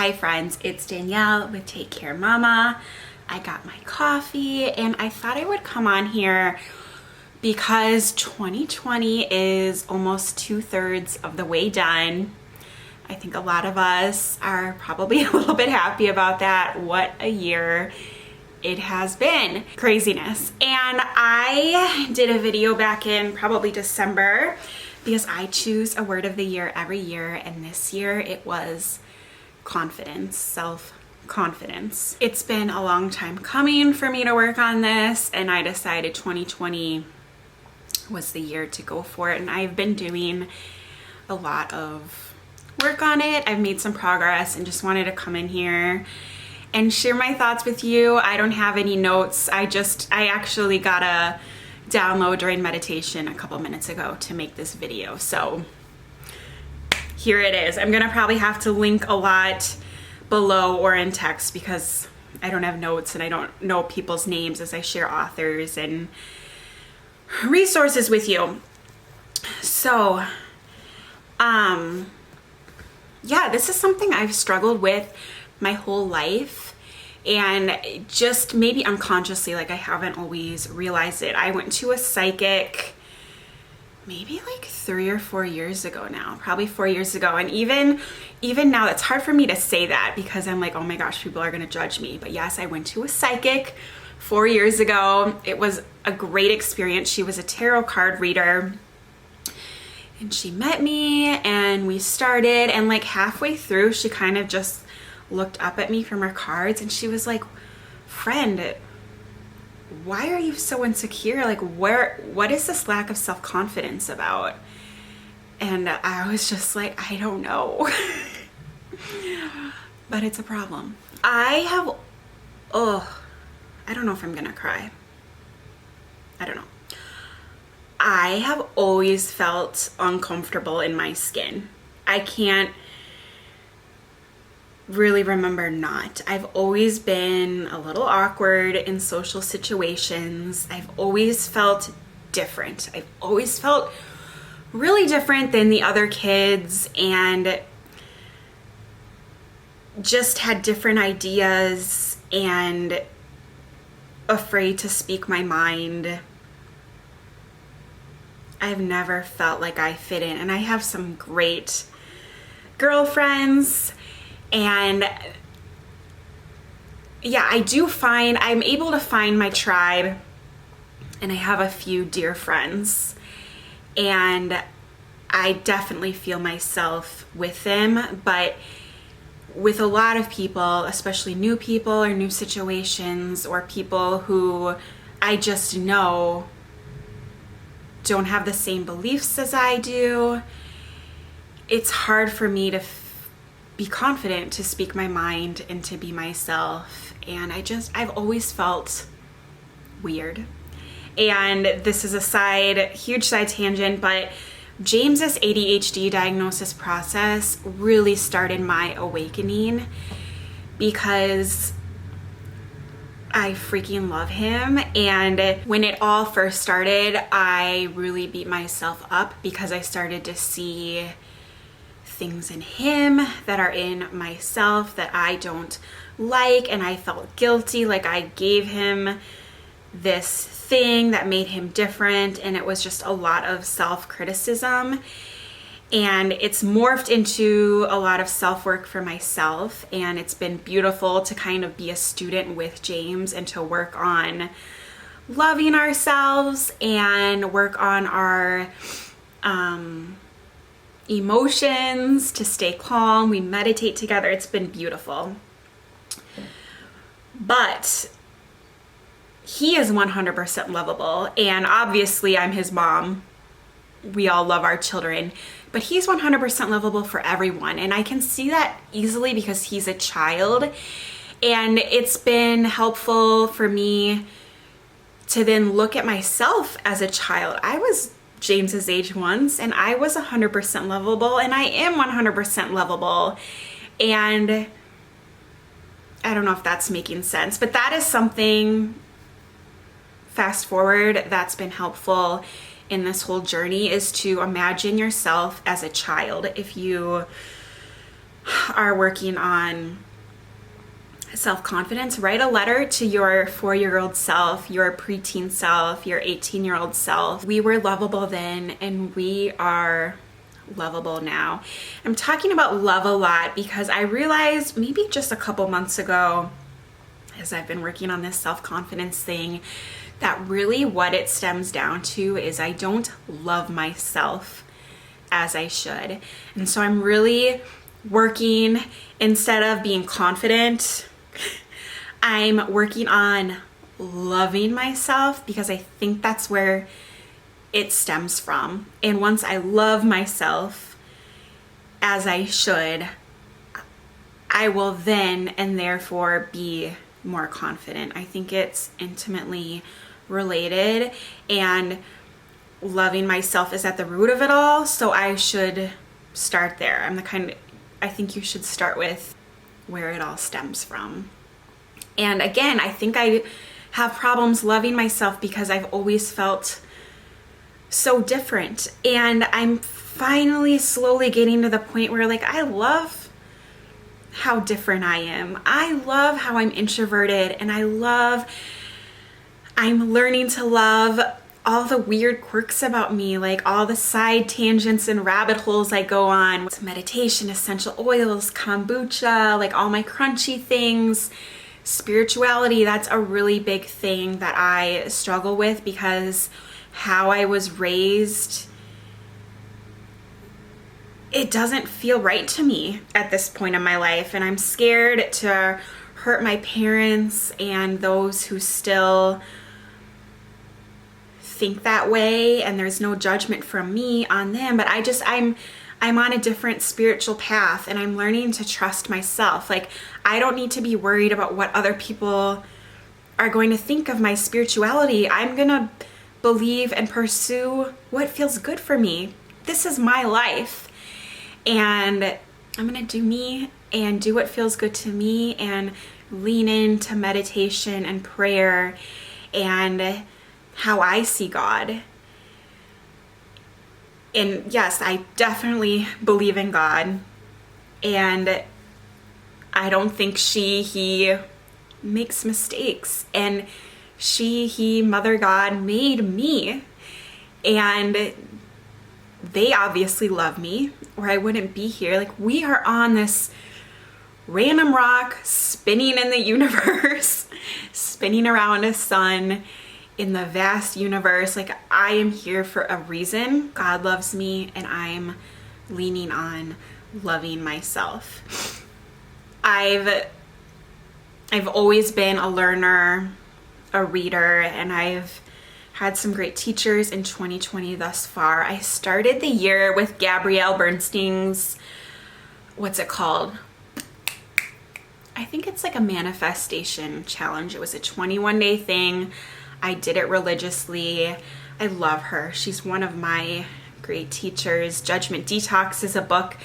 Hi friends, it's Danielle with Take Care Mama. I got my coffee and I thought I would come on here because 2020 is almost 2/3 of the way done. I think a lot of us are probably a little bit happy about that. What a year it has been. Craziness. And I did a video back in probably December because I choose a word of the year every year, and this year it was confidence, self-confidence. It's been a long time coming for me to work on this, and I decided 2020 was the year to go for it, and I've been doing a lot of work on it. I've made some progress and just wanted to come in here and share my thoughts with you. I don't have any notes. I actually got a download during meditation a couple minutes ago to make this video, so here it is. I'm gonna probably have to link a lot below or in text because I don't have notes and I don't know people's names as I share authors and resources with you. So, yeah, this is something I've struggled with my whole life, and just maybe unconsciously, like I haven't always realized it. I went to a psychic maybe like 3 or 4 years ago now, probably 4 years ago. And even now, it's hard for me to say that because I'm like, oh my gosh, people are gonna judge me. But yes, I went to a psychic 4 years ago. It was a great experience. She was a tarot card reader, and she met me and we started, and like halfway through, she kind of just looked up at me from her cards and she was like, friend, why are you so insecure? Like, what is this lack of self-confidence about? And I was just like, I don't know. But it's a problem. I don't know if I'm gonna cry. I don't know. I have always felt uncomfortable in my skin. I can't really remember not. I've always been a little awkward in social situations. I've always felt different. I've always felt really different than the other kids and just had different ideas and afraid to speak my mind. I've never felt like I fit in, and I have some great girlfriends, and yeah, I'm able to find my tribe, and I have a few dear friends, and I definitely feel myself with them. But with a lot of people, especially new people or new situations or people who I just know don't have the same beliefs as I do, it's hard for me to be confident to speak my mind and to be myself. And I've always felt weird. And this is a huge side tangent, but James's ADHD diagnosis process really started my awakening because I freaking love him. And when it all first started, I really beat myself up because I started to see things in him that are in myself that I don't like, and I felt guilty, like I gave him this thing that made him different, and it was just a lot of self-criticism, and it's morphed into a lot of self-work for myself. And it's been beautiful to kind of be a student with James and to work on loving ourselves and work on our emotions, to stay calm. We meditate together. It's been beautiful. But he is 100% lovable, and obviously I'm his mom. We all love our children, but he's 100% lovable for everyone, and I can see that easily because he's a child. And it's been helpful for me to then look at myself as a child. I was James's age once, and I was 100% lovable, and I am 100% lovable. And I don't know if that's making sense, but that is something, fast forward, that's been helpful in this whole journey, is to imagine yourself as a child. If you are working on self-confidence, write a letter to your 4-year-old self, your preteen self, your 18-year-old self. We were lovable then, and we are lovable now. I'm talking about love a lot because I realized maybe just a couple months ago, as I've been working on this self-confidence thing, that really what it stems down to is I don't love myself as I should. And so I'm really working, instead of being confident, I'm working on loving myself, because I think that's where it stems from. And once I love myself as I should, I will then and therefore be more confident. I think it's intimately related, and loving myself is at the root of it all. So I should start there. I think you should start with where it all stems from. And again, I think I have problems loving myself because I've always felt so different. And I'm finally slowly getting to the point where, like, I love how different I am. I love how I'm introverted, and I'm learning to love all the weird quirks about me, like all the side tangents and rabbit holes I go on with meditation, essential oils, kombucha, like all my crunchy things, spirituality. That's a really big thing that I struggle with, because how I was raised, it doesn't feel right to me at this point in my life. And I'm scared to hurt my parents and those who still think that way, and there's no judgment from me on them, but I'm on a different spiritual path, and I'm learning to trust myself. Like, I don't need to be worried about what other people are going to think of my spirituality. I'm gonna believe and pursue what feels good for me. This is my life, and I'm gonna do me and do what feels good to me, and lean into meditation and prayer and how I see God. And yes, I definitely believe in God, and I don't think he makes mistakes, and he, Mother God, made me, and they obviously love me, or I wouldn't be here. Like, we are on this random rock spinning in the universe, spinning around a sun in the vast universe. Like, I am here for a reason. God loves me, and I'm leaning on loving myself. I've always been a learner, a reader, and I've had some great teachers in 2020 thus far. I started the year with Gabrielle Bernstein's, what's it called? I think it's like a manifestation challenge. It was a 21-day thing. I did it religiously. I love her. She's one of my great teachers. Judgment Detox is a book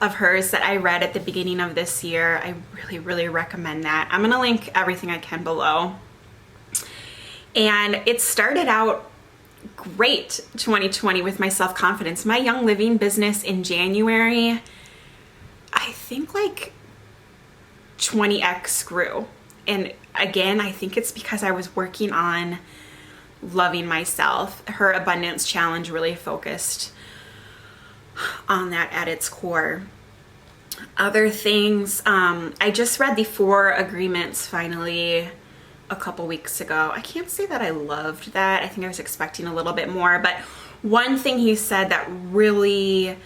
of hers that I read at the beginning of this year. I really, really recommend that. I'm gonna link everything I can below. And it started out great, 2020, with my self-confidence. My Young Living business in January, I think like 20x grew. And again, I think it's because I was working on loving myself. Her abundance challenge really focused on that at its core. Other things, I just read the 4 Agreements finally a couple weeks ago. I can't say that I loved that. I think I was expecting a little bit more, but one thing he said that really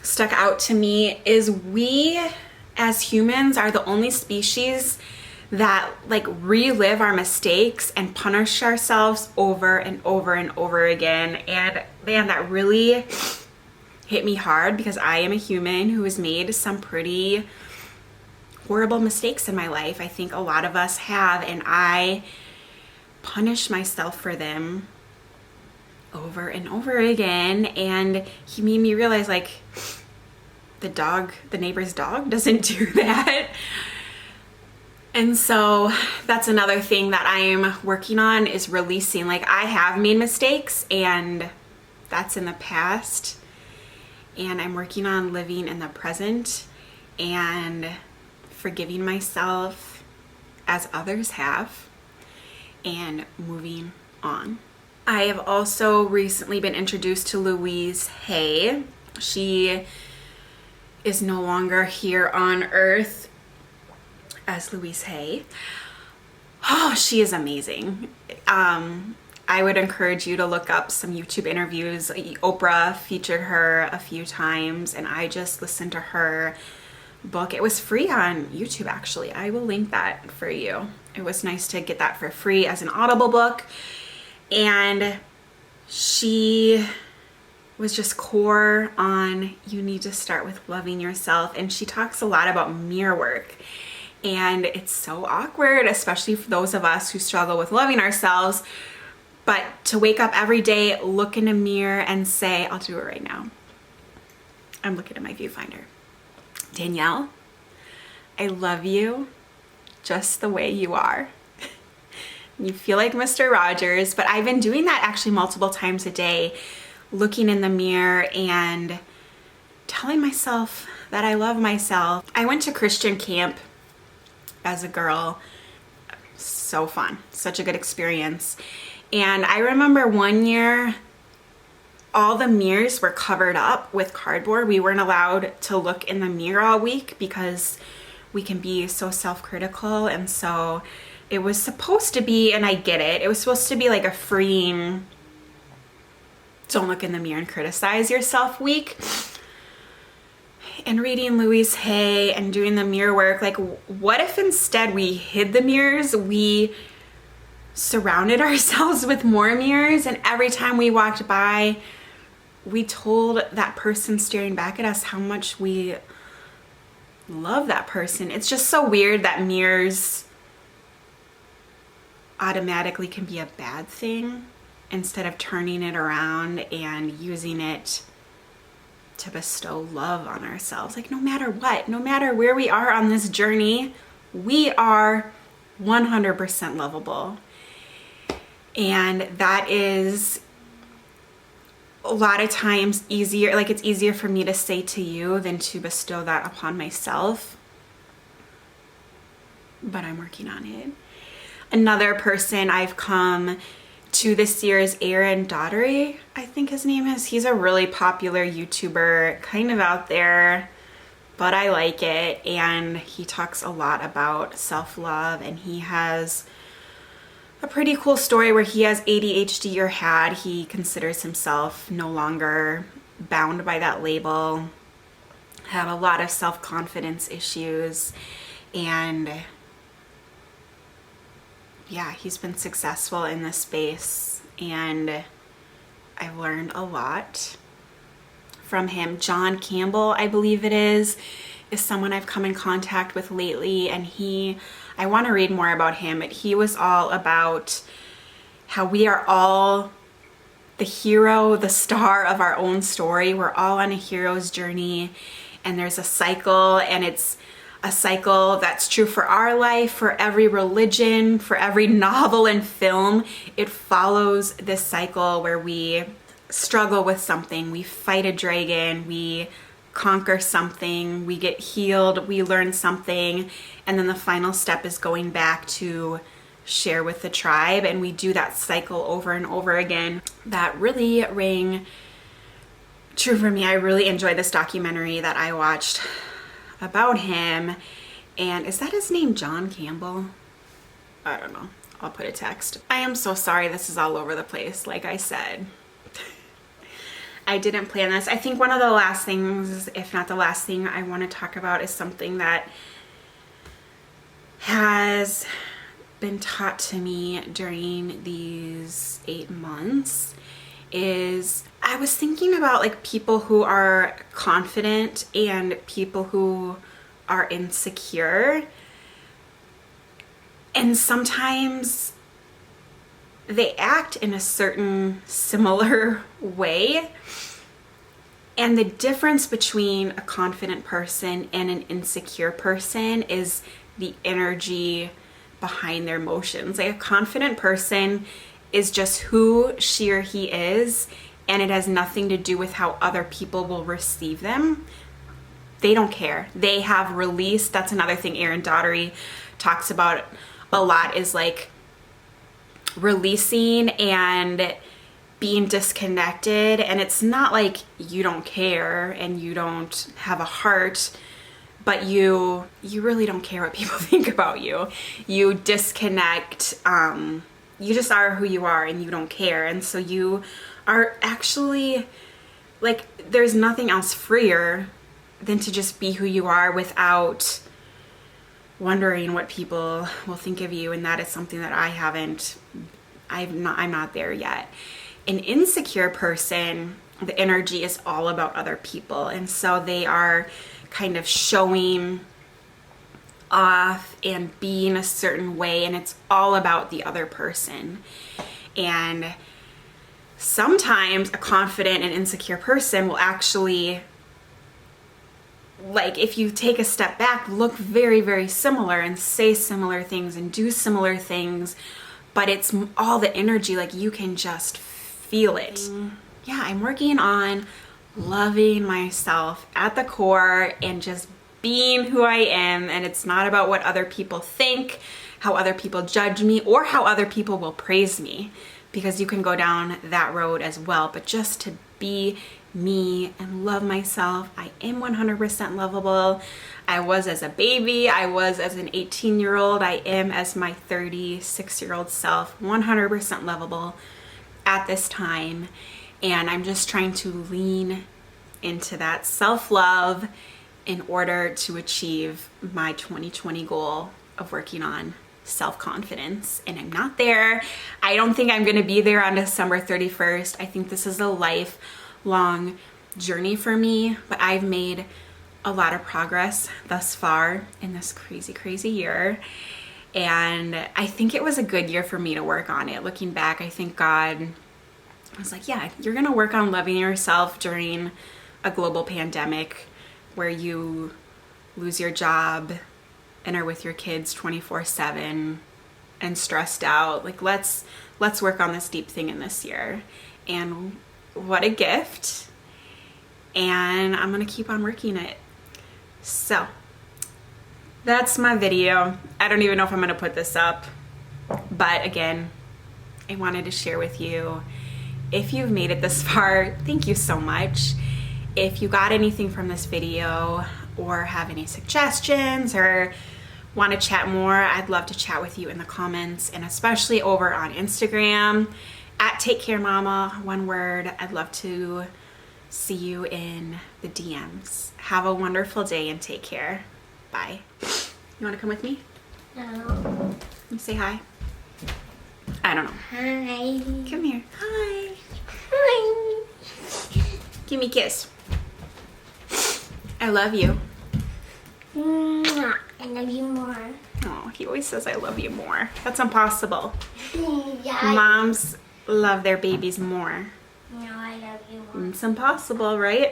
stuck out to me is we as humans are the only species that like relive our mistakes and punish ourselves over and over and over again. And man, that really hit me hard, because I am a human who has made some pretty horrible mistakes in my life. I think a lot of us have, and I punish myself for them over and over again. And he made me realize, like, the neighbor's dog doesn't do that. And so that's another thing that I'm working on, is releasing. Like, I have made mistakes, and that's in the past. and I'm working on living in the present and forgiving myself as others have and moving on. I have also recently been introduced to Louise Hay. She is no longer here on earth as Louise Hay. Oh, she is amazing. I would encourage you to look up some YouTube interviews. Oprah featured her a few times, and I just listened to her book. It was free on YouTube, actually. I will link that for you. It was nice to get that for free as an Audible book. And she was just core on you need to start with loving yourself. And she talks a lot about mirror work. And it's so awkward, especially for those of us who struggle with loving ourselves. But to wake up every day, look in a mirror and say, I'll do it right now. I'm looking at my viewfinder. Danielle, I love you just the way you are. You feel like Mr. Rogers, but I've been doing that actually multiple times a day, looking in the mirror and telling myself that I love myself. I went to Christian camp as a girl. So fun, such a good experience. And I remember one year, all the mirrors were covered up with cardboard. We weren't allowed to look in the mirror all week because we can be so self-critical. And so it was supposed to be, and I get it, it was supposed to be like a freeing, don't look in the mirror and criticize yourself week. And reading Louise Hay and doing the mirror work, like what if instead we hid the mirrors, we surrounded ourselves with more mirrors, and every time we walked by, we told that person staring back at us how much we love that person. It's just so weird that mirrors automatically can be a bad thing instead of turning it around and using it to bestow love on ourselves. Like no matter what, no matter where we are on this journey, we are 100% lovable. And that is a lot of times easier, like it's easier for me to say to you than to bestow that upon myself. But I'm working on it. Another person I've come to this year is Aaron Daughtery, I think his name is. He's a really popular YouTuber, kind of out there, but I like it. And he talks a lot about self-love, and he has a pretty cool story where he has ADHD, or had. He considers himself no longer bound by that label, had a lot of self-confidence issues, and yeah, he's been successful in this space, and I've learned a lot from him. John Campbell, I believe it is someone I've come in contact with lately, and I want to read more about him, but he was all about how we are all the hero, the star of our own story. We're all on a hero's journey, and there's a cycle, and it's a cycle that's true for our life, for every religion, for every novel and film. It follows this cycle where we struggle with something, we fight a dragon, we conquer something, we get healed, we learn something, and then the final step is going back to share with the tribe, and we do that cycle over and over again. That really rang true for me. I really enjoyed this documentary that I watched about him. And is that his name, John Campbell? I don't know. I'll put a text. I am so sorry this is all over the place. Like I said, I didn't plan this. I think one of the last things, if not the last thing I want to talk about, is something that has been taught to me during these 8 months. Is I was thinking about like people who are confident and people who are insecure, and sometimes they act in a certain similar way, and the difference between a confident person and an insecure person is the energy behind their emotions. Like a confident person is just who she or he is, and it has nothing to do with how other people will receive them. They don't care. They have released. That's another thing Erin Daughtery talks about a lot, is like releasing and being disconnected. And it's not like you don't care and you don't have a heart, but you really don't care what people think about you. You disconnect. You just are who you are and you don't care. And so you are actually like, there's nothing else freer than to just be who you are without wondering what people will think of you. And that is something that I'm not there yet. An insecure person, the energy is all about other people. And so they are kind of showing off and being a certain way, and it's all about the other person. And sometimes a confident and insecure person will actually, like, if you take a step back, look very, very similar and say similar things and do similar things, but it's all the energy, like you can just feel it. Yeah, I'm working on loving myself at the core and just being who I am, and it's not about what other people think, how other people judge me, or how other people will praise me, because you can go down that road as well. But just to be me and love myself. I am 100% lovable. I was as a baby, I was as an 18-year-old, I am as my 36-year-old self, 100% lovable at this time. And I'm just trying to lean into that self-love in order to achieve my 2020 goal of working on self-confidence. And I'm not there. I don't think I'm gonna be there on December 31st. I think this is a lifelong journey for me, but I've made a lot of progress thus far in this crazy year. And I think it was a good year for me to work on it. Looking back, I think God was like, yeah, you're gonna work on loving yourself during a global pandemic where you lose your job and are with your kids 24/7 and stressed out. Like, let's work on this deep thing in this year. And what a gift. And I'm gonna keep on working it. So that's my video. I don't even know if I'm gonna put this up, but again, I wanted to share with you. If you've made it this far, thank you so much. If you got anything from this video or have any suggestions or want to chat more, I'd love to chat with you in the comments, and especially over on Instagram at takecaremama, one word. I'd love to see you in the DMs. Have a wonderful day and take care. Bye. You want to come with me? No. You say hi. I don't know. Hi. Come here. Hi. Hi. Give me a kiss. I love you. Mwah. I love you more. Oh, he always says I love you more. That's impossible. Yeah. Moms love their babies more. No, I love you more. It's impossible, right?